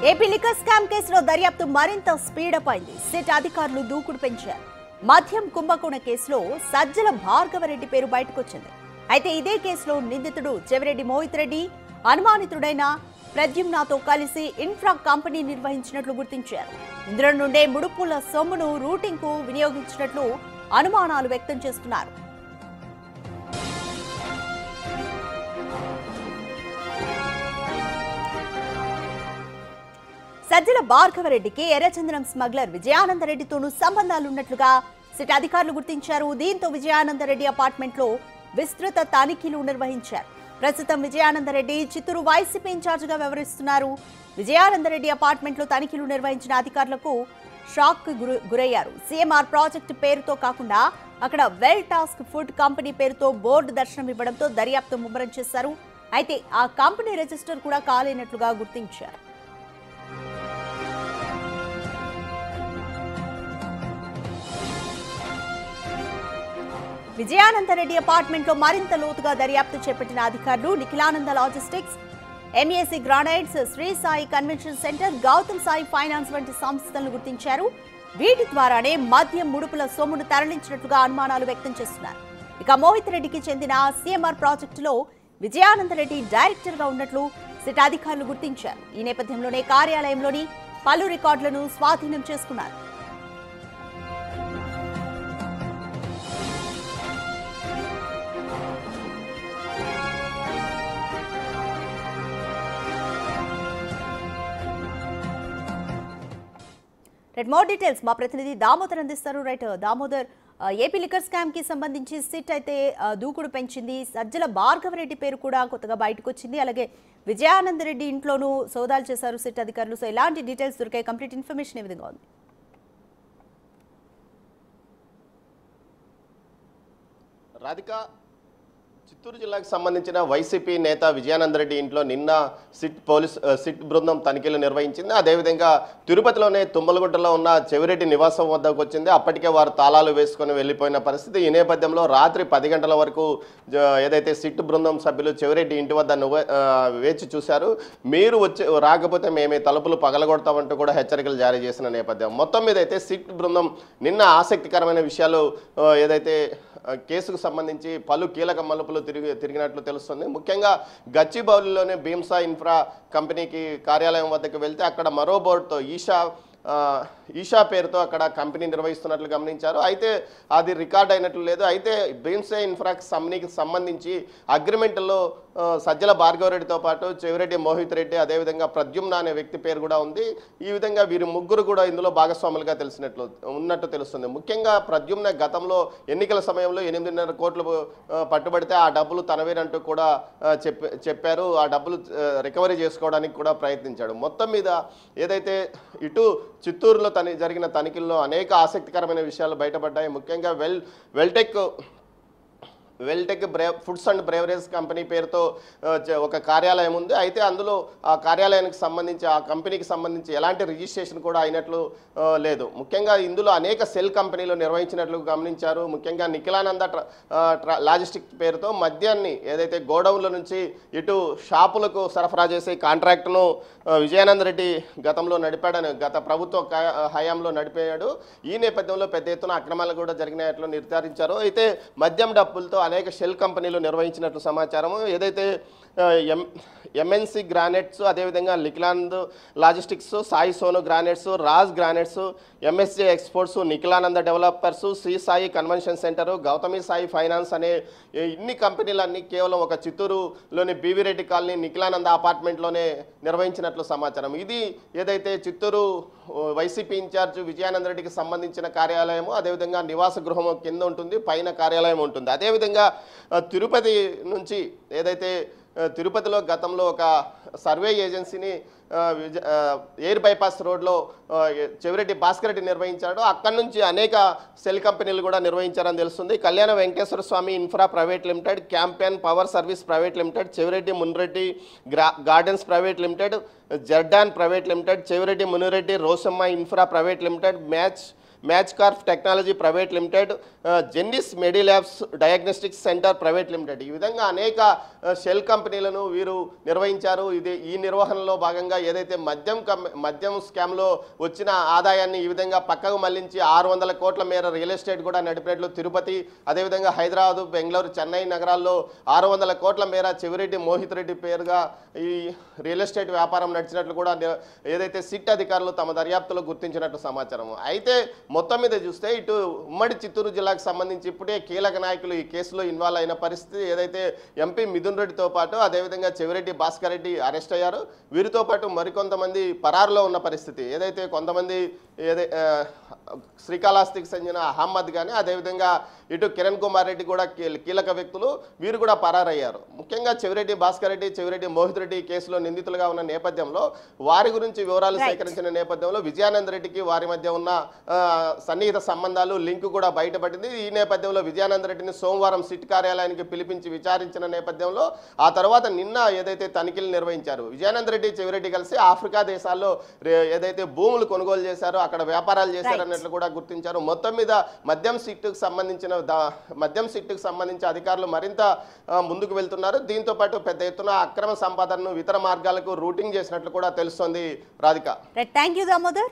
AP liquor scam కేసులో దర్యాప్తు మరింత స్పీడప్ అయింది. సిట్ అధికారులు దూకుడు పెంచారు. మద్యం కుంభకోణ కేసులో సజ్జల భార్గవరెడ్డి పేరు బయటకొచ్చింది. అయితే ఇదే కేసులో నిందితుడు చెవిరెడ్డి మోహిత్ రెడ్డి అనుమానితుడైన ప్రద్యుమ్నతో కలిసి ఇన్ఫ్రా కంపెనీ నిర్వహించినట్లు గుర్తించారు. ఇందులో నుండే ముడుపుల సొమ్మును రూటింగ్ కు వినియోగించినట్లు అనుమానాలు వ్యక్తం చేస్తున్నారు. సజ్జల భార్గవరెడ్డికి ఎర్రచందనం స్మగ్లర్ విజయానందరెడ్డితోనూ సంబంధాలున్నట్లుగా సిట్ అధికారులు గుర్తించారు. దీంతో విజయానందరెడ్డి అపార్ట్మెంట్ లో విస్తృత తనిఖీలు నిర్వహించారు. ప్రస్తుతం విజయానందరెడ్డి చిత్తూరు వైసీపీ ఇన్ఛార్జిగా వ్యవహరిస్తున్నారు. విజయానందరెడ్డి అపార్ట్మెంట్ లో తనిఖీలు నిర్వహించిన అధికారులకు షాక్ గురయ్యారు. సిఎంఆర్ ప్రాజెక్టు పేరుతో కాకుండా అక్కడ వెల్ టాస్క్ ఫుడ్ కంపెనీ పేరుతో బోర్డు దర్శనం ఇవ్వడంతో దర్యాప్తు ముమ్మరం చేశారు. అయితే ఆ కంపెనీ రిజిస్టర్ కూడా కాలేనట్లుగా గుర్తించారు. విజయానందరెడ్డి అపార్ట్మెంట్ లో మరింత లోతుగా దర్యాప్తు చేపట్టిన అధికారులు Nikhilananda logistics, MAC granites, Sri Sai convention centre, Gautam Sai finance వంటి సంస్థలను గుర్తించారు. వీటి ద్వారానే మద్యం ముడుపుల సొమ్మును తరలించినట్లుగా అనుమానాలు వ్యక్తం చేస్తున్నారు. ఇక మోహిత్ రెడ్డికి చెందిన సిఎంఆర్ ప్రాజెక్టులో విజయానందరెడ్డి డైరెక్టర్ గా ఉన్నట్లు సిట్ అధికారులు గుర్తించారు. ఈ నేపథ్యంలోనే కార్యాలయంలోని పలు రికార్డులను స్వాధీనం చేసుకున్నారు. మోర్ డీటెయిల్స్ మా ప్రతినిధి దామోదర్ అందిస్తారు. Right Damodar, AP liquor scam కి సంబంధించి సిట్ అయితే దూకుడు పెంచింది. సజ్జల భార్గవరెడ్డి పేరు కూడా కొత్తగా బయటకు వచ్చింది. అలాగే విజయానందరెడ్డి ఇంట్లోనూ సోదాలు చేశారు సిట్ అధికారులు. సో ఎలాంటి డీటెయిల్స్ దొరికాయి? కంప్లీట్ ఇన్ఫర్మేషన్ ఏ విధంగా ఉంది? రాధిక, చిత్తూరు జిల్లాకు సంబంధించిన వైసీపీ నేత విజయానందరెడ్డి ఇంట్లో నిన్న సిట్ బృందం తనిఖీలు నిర్వహించింది. అదేవిధంగా తిరుపతిలోనే తుమ్మలగుట్టలో ఉన్న చెవిరెడ్డి నివాసం వద్దకు వచ్చింది. అప్పటికే వారు తాళాలు వేసుకొని వెళ్ళిపోయిన పరిస్థితి. ఈ నేపథ్యంలో రాత్రి 10 గంటల వరకు ఏదైతే సిట్ బృందం సభ్యులు చెవిరెడ్డి ఇంటి వద్ద వేచి చూశారు. మీరు రాకపోతే మేమే తలుపులు పగలగొడతామంటూ కూడా హెచ్చరికలు జారీ చేసిన నేపథ్యం. మొత్తం మీద అయితే సిట్ బృందం నిన్న ఆసక్తికరమైన విషయాలు ఏదైతే కేసుకు సంబంధించి పలు కీలక మలుపులు తిరిగినట్లు తెలుస్తుంది. ముఖ్యంగా గచ్చిబౌలిలోనే భీమ్సా ఇన్ఫ్రా కంపెనీకి కార్యాలయం వద్దకు వెళ్తే అక్కడ మరో బోర్డుతో ఈషా పేరుతో అక్కడ కంపెనీ నిర్వహిస్తున్నట్లు గమనించారు. అయితే అది రికార్డ్ అయినట్లు లేదు. అయితే భీమ్సా ఇన్ఫ్రా కంపెనీకి సంబంధించి అగ్రిమెంట్లో సజ్జల భార్గవరెడ్డితో పాటు చెవిరెడ్డి మోహిత్ రెడ్డి, అదేవిధంగా ప్రద్యుమ్న అనే వ్యక్తి పేరు కూడా ఉంది. ఈ విధంగా వీరి ముగ్గురు కూడా ఇందులో భాగస్వాములుగా ఉన్నట్టు తెలుస్తుంది. ముఖ్యంగా ప్రద్యుమ్న గతంలో ఎన్నికల సమయంలో 8.5 కోట్లు పట్టుబడితే ఆ డబ్బులు తనవేనంటూ కూడా చెప్పారు. ఆ డబ్బులు రికవరీ చేసుకోవడానికి కూడా ప్రయత్నించాడు. మొత్తం మీద ఏదైతే ఇటు చిత్తూరులో జరిగిన తనిఖీల్లో అనేక ఆసక్తికరమైన విషయాలు బయటపడ్డాయి. ముఖ్యంగా వెల్టెక్ ఫుడ్స్ అండ్ బ్రేవరేజ్ కంపెనీ పేరుతో ఒక కార్యాలయం ఉంది. అయితే అందులో ఆ కార్యాలయానికి సంబంధించి ఆ కంపెనీకి సంబంధించి ఎలాంటి రిజిస్ట్రేషన్ కూడా అయినట్లు లేదు. ముఖ్యంగా ఇందులో అనేక సెల్ కంపెనీలు నిర్వహించినట్లు గమనించారు. ముఖ్యంగా నిఖిలానంద లాజిస్టిక్స్ పేరుతో మద్యాన్ని ఏదైతే గోడౌన్ల నుంచి ఇటు షాపులకు సరఫరా చేసే కాంట్రాక్టును విజయానందరెడ్డి గతంలో నడిపాడని, గత ప్రభుత్వ హయాంలో నడిపాడు. ఈ నేపథ్యంలో పెద్ద ఎత్తున అక్రమాలు కూడా జరిగినట్లు నిర్ధారించారు. అయితే మద్యం డబ్బులతో అనేక షెల్ కంపెనీలు నిర్వహించినట్లు సమాచారం. ఏదైతే ఎంఎన్సి గ్రానైట్స్, అదేవిధంగా Nikhilanand logistics, Sai Sonu granites, Raj granites, MSJ exports, Nikhilananda developers, Shri Sai convention centre, Gautami Sai finance అనే ఇన్ని కంపెనీలన్నీ కేవలం ఒక చిత్తూరులోని బీవీరెడ్డి కాలనీ నిఖిలానంద అపార్ట్మెంట్లోనే నిర్వహించినట్లు సమాచారం. ఇది ఏదైతే చిత్తూరు వైసీపీ ఇన్ఛార్జ్ విజయానందరెడ్డికి సంబంధించిన కార్యాలయము, అదేవిధంగా నివాస గృహం కింద ఉంటుంది, పైన కార్యాలయం ఉంటుంది. అదేవిధంగా తిరుపతి నుంచి ఏదైతే తిరుపతిలో గతంలో ఒక సర్వే ఏజెన్సీని ఎయిర్ బైపాస్ రోడ్లో చెవిరెడ్డి భాస్కర్ రెడ్డి నిర్వహించాడు. అక్కడి నుంచి అనేక సెల్ కంపెనీలు కూడా నిర్వహించారని తెలుస్తుంది. Kalyana Venkateswara Swamy infra private limited, campaign power service private limited, Chevireddy Munireddy gardens private limited, Jordan private limited, Chevireddy Munireddy Rosamma infra private limited, match match corp technology private limited, జెన్నిస్ medilabs diagnostics centre private limited. ఈ విధంగా అనేక షెల్ కంపెనీలను వీరు నిర్వహించారు. ఈ నిర్వహణలో భాగంగా ఏదైతే మద్యం స్కామ్లో వచ్చిన ఆదాయాన్ని ఈ విధంగా పక్కకు మళ్లించి 600 కోట్ల మేర రియల్ ఎస్టేట్ కూడా నడిపినట్లు తిరుపతి, అదేవిధంగా హైదరాబాదు, బెంగళూరు, చెన్నై నగరాల్లో 600 కోట్ల మేర చెవిరెడ్డి మోహిత్ రెడ్డి పేరుగా ఈ రియల్ ఎస్టేట్ వ్యాపారం నడిచినట్లు కూడా ఏదైతే సిట్ అధికారులు తమ దర్యాప్తులో గుర్తించినట్లు సమాచారం. అయితే మొత్తం మీద చూస్తే ఇటు ఉమ్మడి చిత్తూరు జిల్లాకు సంబంధించి ఇప్పుడే కీలక నాయకులు ఈ కేసులో ఇన్వాల్వ్ అయిన పరిస్థితి. ఏదైతే ఎంపీ మిథున్ రెడ్డితో పాటు అదేవిధంగా చెవిరెడ్డి భాస్కర్ రెడ్డి అరెస్ట్ అయ్యారు. వీరితో పాటు మరికొంతమంది పరారులో ఉన్న పరిస్థితి. ఏదైతే కొంతమంది శ్రీకాళహస్తికి చెందిన అహ్మద్ కానీ అదేవిధంగా ఇటు కిరణ్ కుమార్ రెడ్డి కూడా కీలక వ్యక్తులు, వీరు కూడా పరారయ్యారు. ముఖ్యంగా చెవిరెడ్డి భాస్కర్ రెడ్డి, చెవిరెడ్డి మోహిత్ రెడ్డి కేసులో నిందితులుగా ఉన్న నేపథ్యంలో వారి గురించి వివరాలు సేకరించిన నేపథ్యంలో విజయానంద్ రెడ్డికి వారి మధ్య ఉన్న సన్నిహిత సంబంధాలు లింక్ కూడా బయటపడింది. ఈ నేపథ్యంలో విజయానంద్ రెడ్డిని సోమవారం సిట్ కార్యాలయానికి పిలిపించి విచారించిన నేపథ్యంలో ఆ తర్వాత నిన్న ఏదైతే తనిఖీలు నిర్వహించారు. విజయానంద్ రెడ్డి, చెవిరెడ్డి కలిసి ఆఫ్రికా దేశాల్లో ఏదైతే భూములు కొనుగోలు చేశారో అక్కడ వ్యాపారాలు చేశారన్నట్లు కూడా గుర్తించారు. మొత్తం మీద మద్యం సిట్టుకు సంబంధించి అధికారులు మరింత ముందుకు వెళ్తున్నారు. దీంతో పాటు పెద్ద ఎత్తున అక్రమ సంపాదనను ఇతర మార్గాలకు రూటింగ్ చేసినట్లు కూడా తెలుస్తోంది. రాధిక. Thank you Damodar.